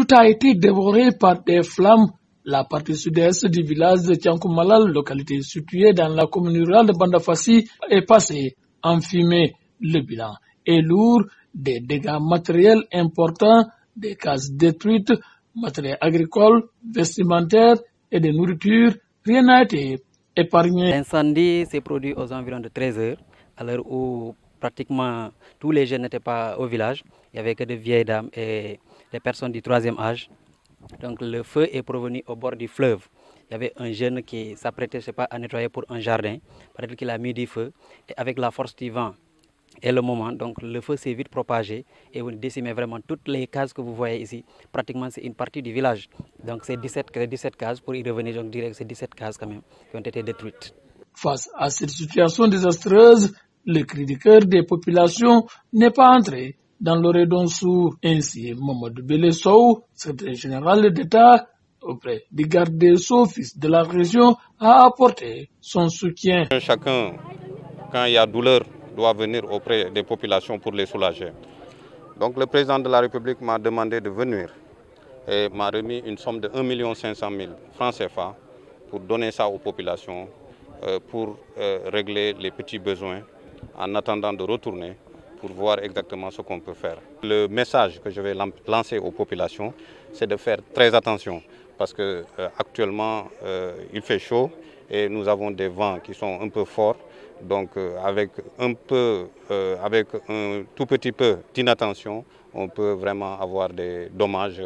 tout a été dévoré par des flammes. La partie sud-est du village de Tiankou-Malal, localité située dans la commune rurale de Bandafassi, est passée en fumée. Le bilan est lourd, des dégâts matériels importants, des cases détruites, matériel agricole, vestimentaire et de nourriture, rien n'a été épargné. L'incendie s'est produit aux environs de 13 heures, à l'heure où pratiquement tous les jeunes n'étaient pas au village. Il n'y avait que des vieilles dames et des personnes du 3e âge. Donc le feu est provenu au bord du fleuve. Il y avait un jeune qui s'apprêtait, je sais pas, à nettoyer pour un jardin. Peut-être qu'il a mis du feu. Et avec la force du vent et le moment, donc le feu s'est vite propagé et on décimait vraiment toutes les cases que vous voyez ici. Pratiquement c'est une partie du village. Donc c'est 17 cases, pour y revenir, donc direct c'est 17 cases quand même qui ont été détruites. Face à cette situation désastreuse, le cri du cœur des populations n'est pas entré dans l'oreille d'un sourd. Ainsi, Mamadou Belessou, secrétaire général d'État auprès du garde des Sceaux, fils de la région, a apporté son soutien. Chacun, quand il y a douleur, doit venir auprès des populations pour les soulager. Donc le président de la République m'a demandé de venir et m'a remis une somme de 1 500 000 francs CFA pour donner ça aux populations, pour régler les petits besoins en attendant de retourner pour voir exactement ce qu'on peut faire. Le message que je vais lancer aux populations, c'est de faire très attention parce que actuellement il fait chaud et nous avons des vents qui sont un peu forts. Donc avec un tout petit peu d'inattention, on peut vraiment avoir des dommages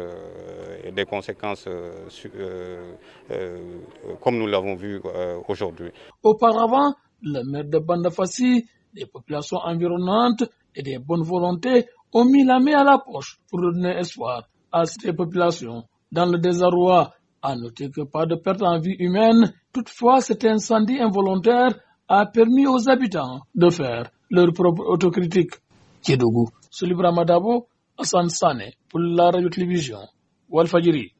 et des conséquences comme nous l'avons vu aujourd'hui. Auparavant, le maire de Bandafassi, les populations environnantes et des bonnes volontés ont mis la main à la poche pour donner espoir à ces populations. Dans le désarroi, à noter que pas de perte en vie humaine, toutefois cet incendie involontaire a permis aux habitants de faire leur propre autocritique. Kédougou, Soulibra Madabo, Hassan Sané, pour la radio-télévision Walfadjri.